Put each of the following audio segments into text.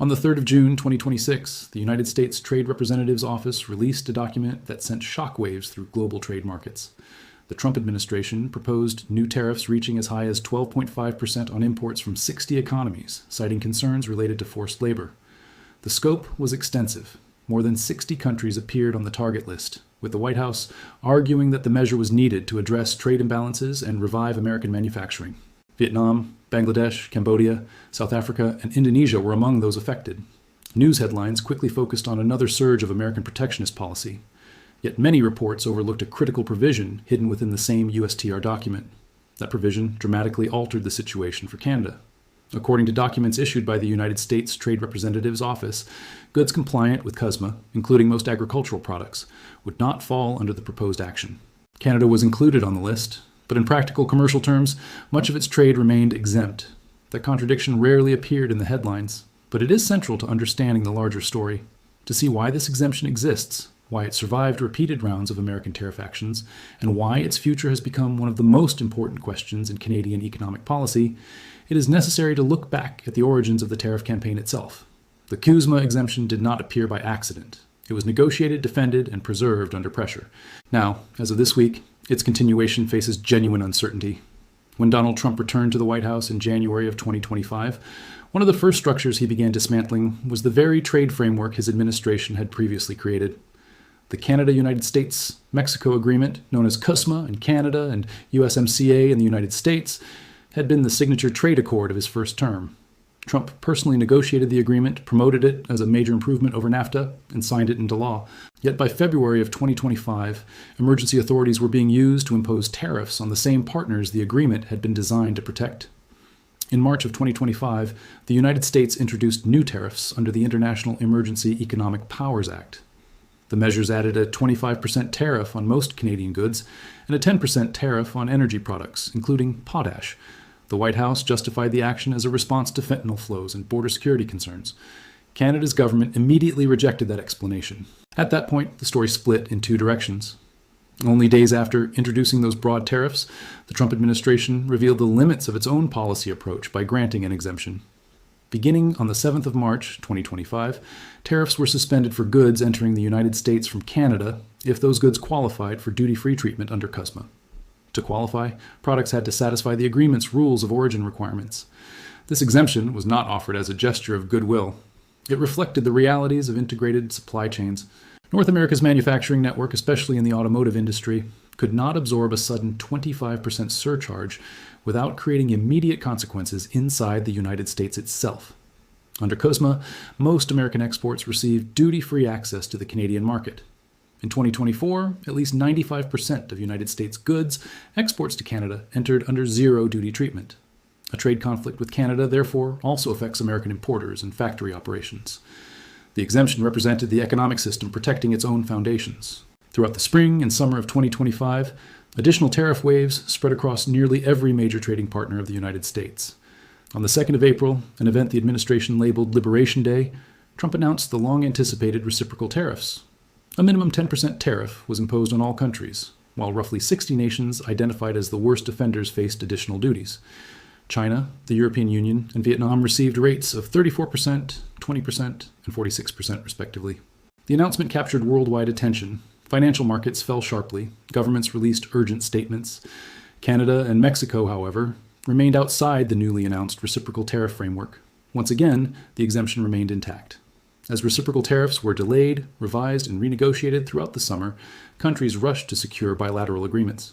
On the 3rd of June 2026, the United States Trade Representative's Office released a document that sent shockwaves through global trade markets. The Trump administration proposed new tariffs reaching as high as 12.5% on imports from 60 economies, citing concerns related to forced labor. The scope was extensive. More than 60 countries appeared on the target list, with the White House arguing that the measure was needed to address trade imbalances and revive American manufacturing. Vietnam, Bangladesh, Cambodia, South Africa, and Indonesia were among those affected. News headlines quickly focused on another surge of American protectionist policy. Yet many reports overlooked a critical provision hidden within the same USTR document. That provision dramatically altered the situation for Canada. According to documents issued by the United States Trade Representative's Office, goods compliant with Cusma, including most agricultural products, would not fall under the proposed action. Canada was included on the list, but in practical commercial terms, much of its trade remained exempt. That contradiction rarely appeared in the headlines, but it is central to understanding the larger story. To see why this exemption exists, why it survived repeated rounds of American tariff actions, and why its future has become one of the most important questions in Canadian economic policy, it is necessary to look back at the origins of the tariff campaign itself. The Cusma exemption did not appear by accident. It was negotiated, defended, and preserved under pressure. Now, as of this week, its continuation faces genuine uncertainty. When Donald Trump returned to the White House in January of 2025, one of the first structures he began dismantling was the very trade framework his administration had previously created. The Canada-United States-Mexico Agreement, known as Cusma in Canada and USMCA in the United States, had been the signature trade accord of his first term. Trump personally negotiated the agreement, promoted it as a major improvement over NAFTA, and signed it into law. Yet by February of 2025, emergency authorities were being used to impose tariffs on the same partners the agreement had been designed to protect. In March of 2025, the United States introduced new tariffs under the International Emergency Economic Powers Act. The measures added a 25% tariff on most Canadian goods and a 10% tariff on energy products, including potash. The White House justified the action as a response to fentanyl flows and border security concerns. Canada's government immediately rejected that explanation. At that point, the story split in two directions. Only days after introducing those broad tariffs, the Trump administration revealed the limits of its own policy approach by granting an exemption. Beginning on the 7th of March, 2025, tariffs were suspended for goods entering the United States from Canada if those goods qualified for duty-free treatment under Cusma. To qualify, products had to satisfy the agreement's rules of origin requirements. This exemption was not offered as a gesture of goodwill. It reflected the realities of integrated supply chains. North America's manufacturing network, especially in the automotive industry, could not absorb a sudden 25% surcharge without creating immediate consequences inside the United States itself. Under Cusma, most American exports received duty-free access to the Canadian market. In 2024, at least 95% of United States goods exports to Canada entered under zero-duty treatment. A trade conflict with Canada, therefore, also affects American importers and factory operations. The exemption represented the economic system protecting its own foundations. Throughout the spring and summer of 2025, additional tariff waves spread across nearly every major trading partner of the United States. On the 2nd of April, an event the administration labeled Liberation Day, Trump announced the long-anticipated reciprocal tariffs. A minimum 10% tariff was imposed on all countries, while roughly 60 nations identified as the worst offenders faced additional duties. China, the European Union, and Vietnam received rates of 34%, 20%, and 46% respectively. The announcement captured worldwide attention. Financial markets fell sharply. Governments released urgent statements. Canada and Mexico, however, remained outside the newly announced reciprocal tariff framework. Once again, the exemption remained intact. As reciprocal tariffs were delayed, revised, and renegotiated throughout the summer, countries rushed to secure bilateral agreements.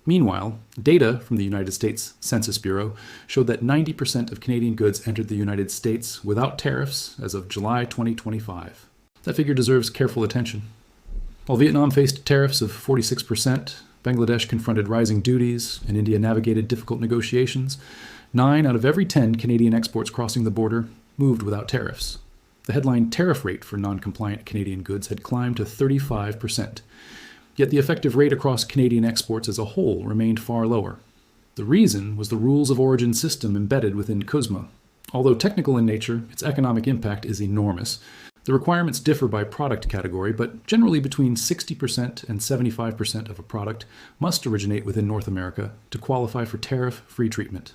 Meanwhile, data from the United States Census Bureau showed that 90% of Canadian goods entered the United States without tariffs as of July 2025. That figure deserves careful attention. While Vietnam faced tariffs of 46%, Bangladesh confronted rising duties, and India navigated difficult negotiations, 9 out of every 10 Canadian exports crossing the border moved without tariffs. The headline tariff rate for non-compliant Canadian goods had climbed to 35%. Yet the effective rate across Canadian exports as a whole remained far lower. The reason was the rules of origin system embedded within Cusma. Although technical in nature, its economic impact is enormous. The requirements differ by product category, but generally between 60% and 75% of a product must originate within North America to qualify for tariff-free treatment.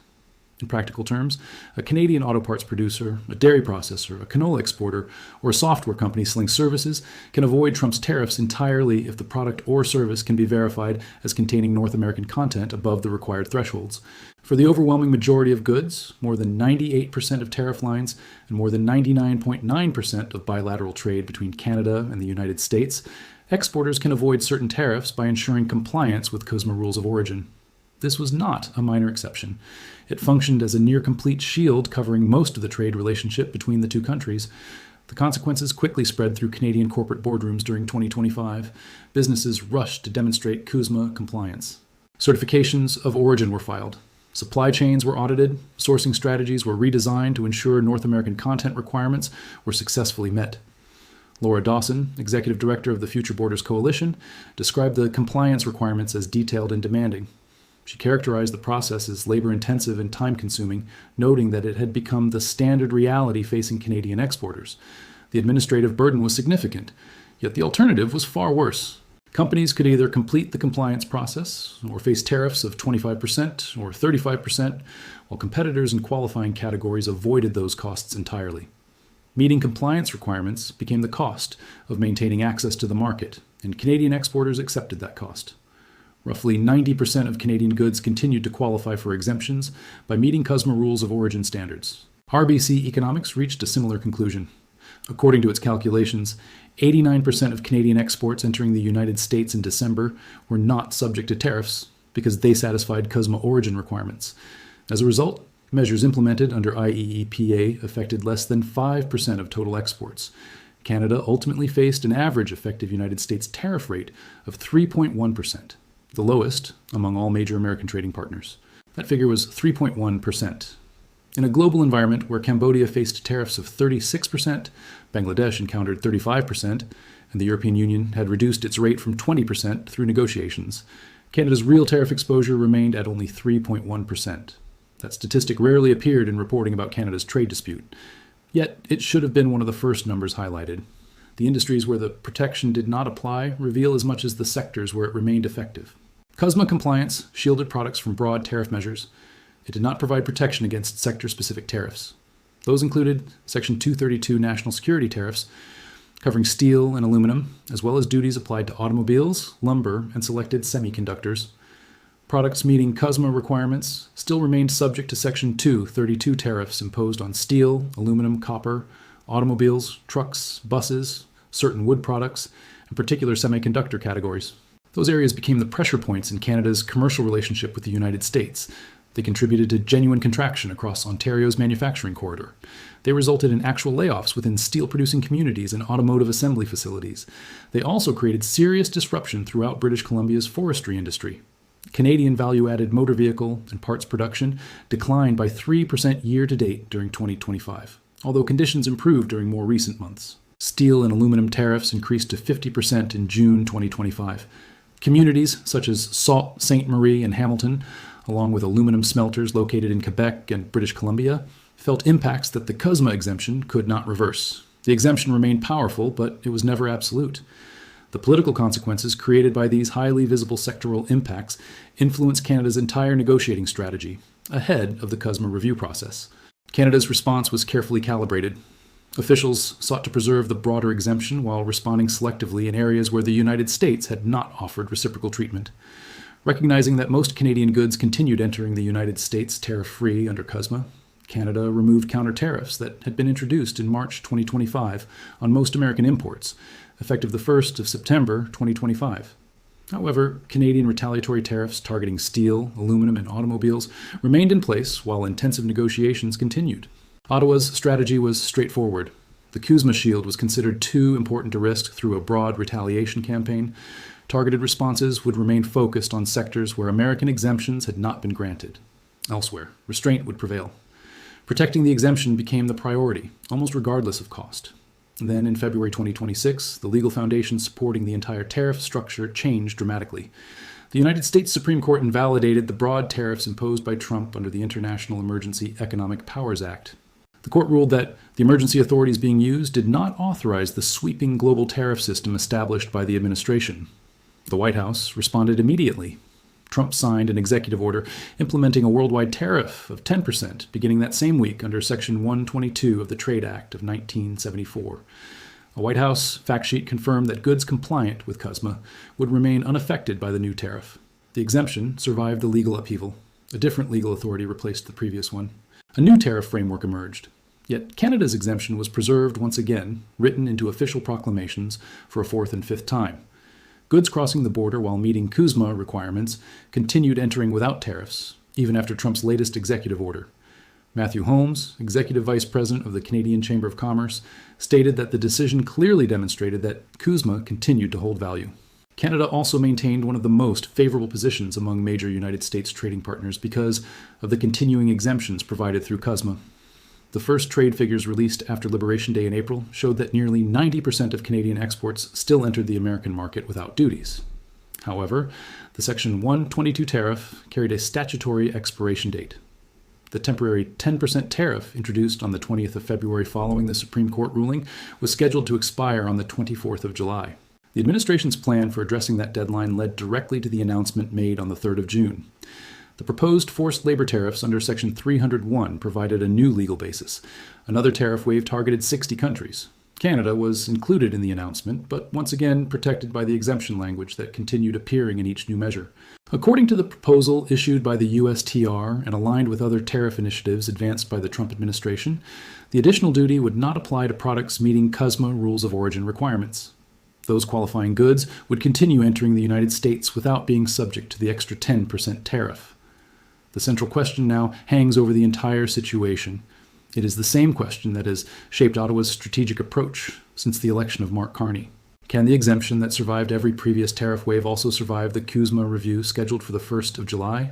In practical terms, a Canadian auto parts producer, a dairy processor, a canola exporter, or a software company selling services can avoid Trump's tariffs entirely if the product or service can be verified as containing North American content above the required thresholds. For the overwhelming majority of goods, more than 98% of tariff lines and more than 99.9% of bilateral trade between Canada and the United States, exporters can avoid certain tariffs by ensuring compliance with Cusma rules of origin. This was not a minor exception. It functioned as a near-complete shield covering most of the trade relationship between the two countries. The consequences quickly spread through Canadian corporate boardrooms during 2025. Businesses rushed to demonstrate Cusma compliance. Certifications of origin were filed. Supply chains were audited. Sourcing strategies were redesigned to ensure North American content requirements were successfully met. Laura Dawson, Executive Director of the Future Borders Coalition, described the compliance requirements as detailed and demanding. She characterized the process as labor-intensive and time-consuming, noting that it had become the standard reality facing Canadian exporters. The administrative burden was significant, yet the alternative was far worse. Companies could either complete the compliance process or face tariffs of 25% or 35%, while competitors in qualifying categories avoided those costs entirely. Meeting compliance requirements became the cost of maintaining access to the market, and Canadian exporters accepted that cost. Roughly 90% of Canadian goods continued to qualify for exemptions by meeting Cusma rules of origin standards. RBC Economics reached a similar conclusion. According to its calculations, 89% of Canadian exports entering the United States in December were not subject to tariffs because they satisfied Cusma origin requirements. As a result, measures implemented under IEEPA affected less than 5% of total exports. Canada ultimately faced an average effective United States tariff rate of 3.1%. The lowest among all major American trading partners. That figure was 3.1%. In a global environment where Cambodia faced tariffs of 36%, Bangladesh encountered 35%, and the European Union had reduced its rate from 20% through negotiations, Canada's real tariff exposure remained at only 3.1%. That statistic rarely appeared in reporting about Canada's trade dispute. Yet, it should have been one of the first numbers highlighted. The industries where the protection did not apply reveal as much as the sectors where it remained effective. Cusma compliance shielded products from broad tariff measures. It did not provide protection against sector-specific tariffs. Those included Section 232 national security tariffs, covering steel and aluminum, as well as duties applied to automobiles, lumber, and selected semiconductors. Products meeting Cusma requirements still remained subject to Section 232 tariffs imposed on steel, aluminum, copper, automobiles, trucks, buses, certain wood products, and particular semiconductor categories. Those areas became the pressure points in Canada's commercial relationship with the United States. They contributed to genuine contraction across Ontario's manufacturing corridor. They resulted in actual layoffs within steel-producing communities and automotive assembly facilities. They also created serious disruption throughout British Columbia's forestry industry. Canadian value-added motor vehicle and parts production declined by 3% year-to-date during 2025, although conditions improved during more recent months. Steel and aluminum tariffs increased to 50% in June 2025. Communities such as Sault Ste. Marie and Hamilton, along with aluminum smelters located in Quebec and British Columbia, felt impacts that the Cusma exemption could not reverse. The exemption remained powerful, but it was never absolute. The political consequences created by these highly visible sectoral impacts influenced Canada's entire negotiating strategy, ahead of the Cusma review process. Canada's response was carefully calibrated. Officials sought to preserve the broader exemption while responding selectively in areas where the United States had not offered reciprocal treatment. Recognizing that most Canadian goods continued entering the United States tariff-free under Cusma, Canada removed counter-tariffs that had been introduced in March 2025 on most American imports, effective the 1st of September 2025. However, Canadian retaliatory tariffs targeting steel, aluminum, and automobiles remained in place while intensive negotiations continued. Ottawa's strategy was straightforward. The Cusma shield was considered too important to risk through a broad retaliation campaign. Targeted responses would remain focused on sectors where American exemptions had not been granted. Elsewhere, restraint would prevail. Protecting the exemption became the priority, almost regardless of cost. Then, in February 2026, the legal foundation supporting the entire tariff structure changed dramatically. The United States Supreme Court invalidated the broad tariffs imposed by Trump under the International Emergency Economic Powers Act. The court ruled that the emergency authorities being used did not authorize the sweeping global tariff system established by the administration. The White House responded immediately. Trump signed an executive order implementing a worldwide tariff of 10% beginning that same week under Section 122 of the Trade Act of 1974. A White House fact sheet confirmed that goods compliant with Cusma would remain unaffected by the new tariff. The exemption survived the legal upheaval. A different legal authority replaced the previous one. A new tariff framework emerged. Yet Canada's exemption was preserved once again, written into official proclamations for a fourth and fifth time. Goods crossing the border while meeting Cusma requirements continued entering without tariffs, even after Trump's latest executive order. Matthew Holmes, Executive Vice President of the Canadian Chamber of Commerce, stated that the decision clearly demonstrated that Cusma continued to hold value. Canada also maintained one of the most favorable positions among major United States trading partners because of the continuing exemptions provided through Cusma. The first trade figures released after Liberation Day in April showed that nearly 90% of Canadian exports still entered the American market without duties. However, the Section 122 tariff carried a statutory expiration date. The temporary 10% tariff introduced on the 20th of February following the Supreme Court ruling was scheduled to expire on the 24th of July. The administration's plan for addressing that deadline led directly to the announcement made on the 3rd of June. The proposed forced labor tariffs under Section 301 provided a new legal basis. Another tariff wave targeted 60 countries. Canada was included in the announcement, but once again protected by the exemption language that continued appearing in each new measure. According to the proposal issued by the USTR and aligned with other tariff initiatives advanced by the Trump administration, the additional duty would not apply to products meeting Cusma rules of origin requirements. Those qualifying goods would continue entering the United States without being subject to the extra 10% tariff. The central question now hangs over the entire situation. It is the same question that has shaped Ottawa's strategic approach since the election of Mark Carney. Can the exemption that survived every previous tariff wave also survive the Cusma review scheduled for the 1st of July?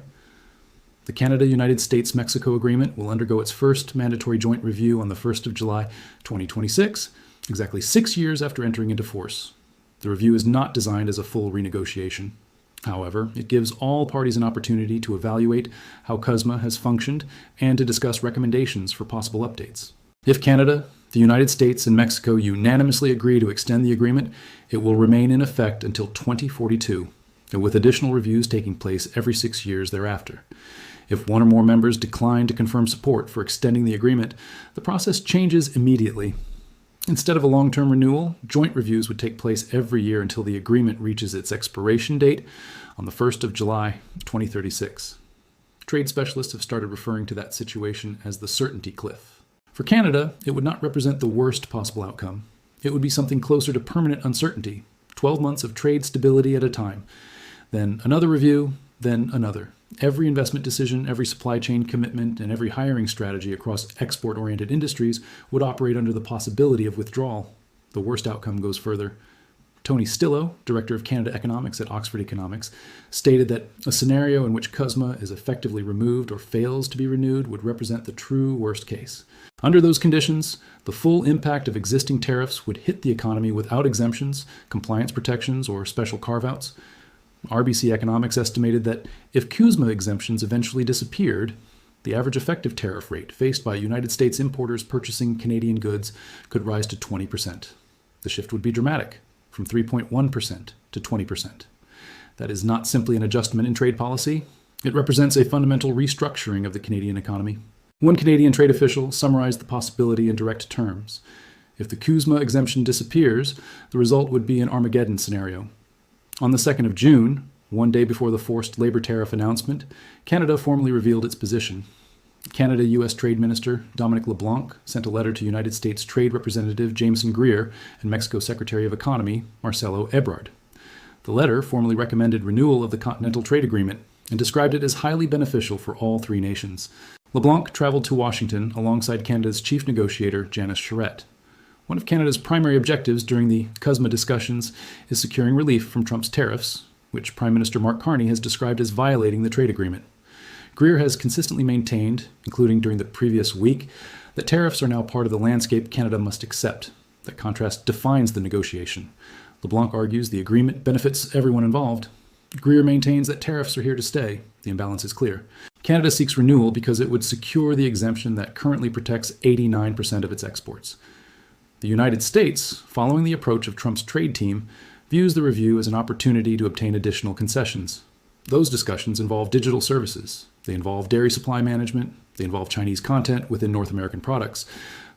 The Canada-United States-Mexico agreement will undergo its first mandatory joint review on the 1st of July 2026, exactly 6 years after entering into force. The review is not designed as a full renegotiation. However, it gives all parties an opportunity to evaluate how Cusma has functioned and to discuss recommendations for possible updates. If Canada, the United States, and Mexico unanimously agree to extend the agreement, it will remain in effect until 2042, and with additional reviews taking place every 6 years thereafter. If one or more members decline to confirm support for extending the agreement, the process changes immediately. Instead of a long-term renewal, joint reviews would take place every year until the agreement reaches its expiration date on the 1st of July 2036. Trade specialists have started referring to that situation as the certainty cliff. For Canada, it would not represent the worst possible outcome. It would be something closer to permanent uncertainty, 12 months of trade stability at a time, then another review, then another. Every investment decision, every supply chain commitment, and every hiring strategy across export-oriented industries would operate under the possibility of withdrawal. The worst outcome goes further. Tony Stillo, Director of Canada Economics at Oxford Economics, stated that a scenario in which Cusma is effectively removed or fails to be renewed would represent the true worst case. Under those conditions, the full impact of existing tariffs would hit the economy without exemptions, compliance protections, or special carve-outs. RBC Economics estimated that if Cusma exemptions eventually disappeared, the average effective tariff rate faced by United States importers purchasing Canadian goods could rise to 20%. The shift would be dramatic, from 3.1% to 20%. That is not simply an adjustment in trade policy. It represents a fundamental restructuring of the Canadian economy. One Canadian trade official summarized the possibility in direct terms. If the Cusma exemption disappears, the result would be an Armageddon scenario. On the 2nd of June, one day before the forced labor tariff announcement, Canada formally revealed its position. Canada-U.S. Trade Minister Dominic LeBlanc sent a letter to United States Trade Representative Jameson Greer and Mexico Secretary of Economy Marcelo Ebrard. The letter formally recommended renewal of the Continental Trade Agreement and described it as highly beneficial for all three nations. LeBlanc traveled to Washington alongside Canada's chief negotiator Janice Charette. One of Canada's primary objectives during the Cusma discussions is securing relief from Trump's tariffs, which Prime Minister Mark Carney has described as violating the trade agreement. Greer has consistently maintained, including during the previous week, that tariffs are now part of the landscape Canada must accept. That contrast defines the negotiation. LeBlanc argues the agreement benefits everyone involved. Greer maintains that tariffs are here to stay. The imbalance is clear. Canada seeks renewal because it would secure the exemption that currently protects 89% of its exports. The United States, following the approach of Trump's trade team, views the review as an opportunity to obtain additional concessions. Those discussions involve digital services. They involve dairy supply management. They involve Chinese content within North American products.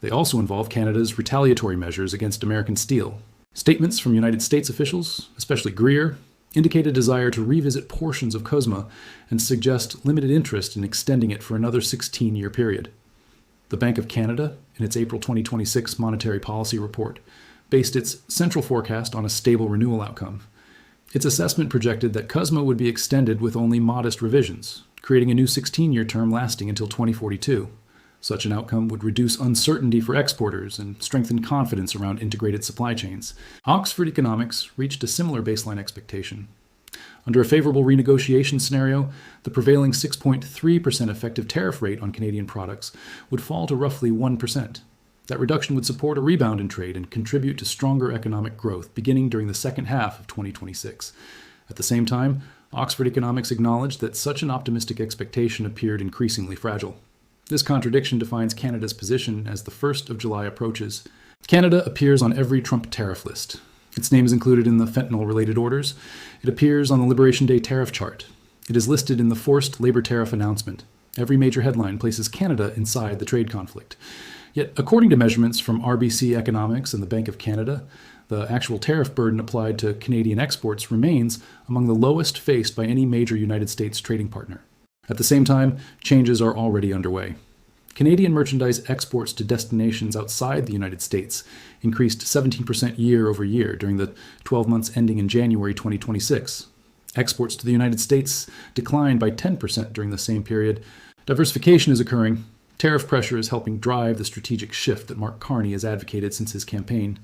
They also involve Canada's retaliatory measures against American steel. Statements from United States officials, especially Greer, indicate a desire to revisit portions of Cusma and suggest limited interest in extending it for another 16-year period. The Bank of Canada, in its April 2026 monetary policy report, based its central forecast on a stable renewal outcome. Its assessment projected that Cusma would be extended with only modest revisions, creating a new 16-year term lasting until 2042. Such an outcome would reduce uncertainty for exporters and strengthen confidence around integrated supply chains. Oxford Economics reached a similar baseline expectation. Under a favorable renegotiation scenario, the prevailing 6.3% effective tariff rate on Canadian products would fall to roughly 1%. That reduction would support a rebound in trade and contribute to stronger economic growth beginning during the second half of 2026. At the same time, Oxford Economics acknowledged that such an optimistic expectation appeared increasingly fragile. This contradiction defines Canada's position as the 1st of July approaches. Canada appears on every Trump tariff list. Its name is included in the fentanyl-related orders. It appears on the Liberation Day tariff chart. It is listed in the forced labor tariff announcement. Every major headline places Canada inside the trade conflict. Yet, according to measurements from RBC Economics and the Bank of Canada, the actual tariff burden applied to Canadian exports remains among the lowest faced by any major United States trading partner. At the same time, changes are already underway. Canadian merchandise exports to destinations outside the United States increased 17% year over year during the 12 months ending in January 2026. Exports to the United States declined by 10% during the same period. Diversification is occurring. Tariff pressure is helping drive the strategic shift that Mark Carney has advocated since his campaign.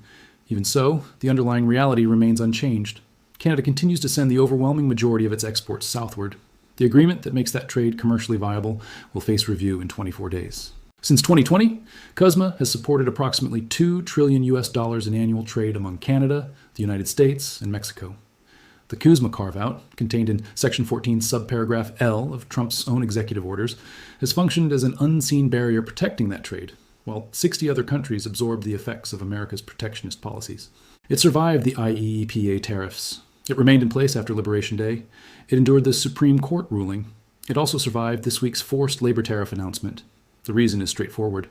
Even so, the underlying reality remains unchanged. Canada continues to send the overwhelming majority of its exports southward. The agreement that makes that trade commercially viable will face review in 24 days. Since 2020, Cusma has supported approximately $2 trillion in annual trade among Canada, the United States, and Mexico. The Cusma carve-out, contained in Section 14 subparagraph L of Trump's own executive orders, has functioned as an unseen barrier protecting that trade, while 60 other countries absorbed the effects of America's protectionist policies. It survived the IEEPA tariffs. It remained in place after Liberation Day. It endured the Supreme Court ruling. It also survived this week's forced labor tariff announcement. The reason is straightforward.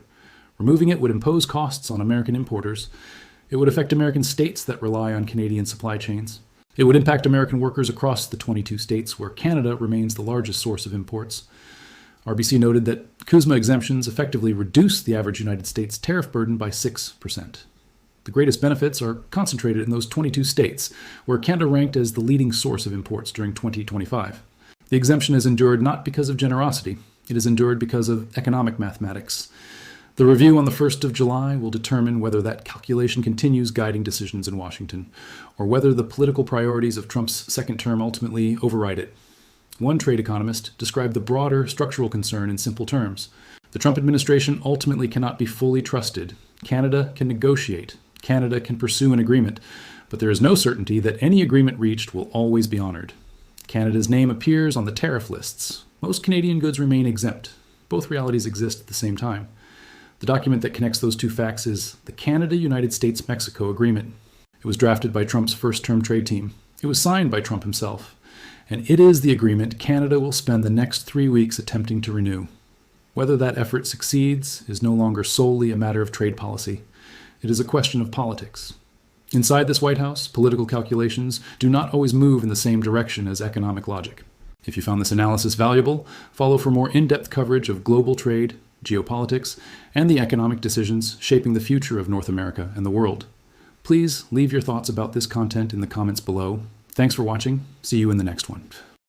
Removing it would impose costs on American importers. It would affect American states that rely on Canadian supply chains. It would impact American workers across the 22 states where Canada remains the largest source of imports. RBC noted that Cusma exemptions effectively reduce the average United States tariff burden by 6%. The greatest benefits are concentrated in those 22 states, where Canada ranked as the leading source of imports during 2025. The exemption is endured not because of generosity. It is endured because of economic mathematics. The review on the 1st of July will determine whether that calculation continues guiding decisions in Washington, or whether the political priorities of Trump's second term ultimately override it. One trade economist described the broader structural concern in simple terms. The Trump administration ultimately cannot be fully trusted. Canada can negotiate. Canada can pursue an agreement, but there is no certainty that any agreement reached will always be honored. Canada's name appears on the tariff lists. Most Canadian goods remain exempt. Both realities exist at the same time. The document that connects those two facts is the Canada-United States-Mexico Agreement. It was drafted by Trump's first-term trade team. It was signed by Trump himself. And it is the agreement Canada will spend the next 3 weeks attempting to renew. Whether that effort succeeds is no longer solely a matter of trade policy. It is a question of politics. Inside this White House, political calculations do not always move in the same direction as economic logic. If you found this analysis valuable, follow for more in-depth coverage of global trade, geopolitics, and the economic decisions shaping the future of North America and the world. Please leave your thoughts about this content in the comments below. Thanks for watching. See you in the next one.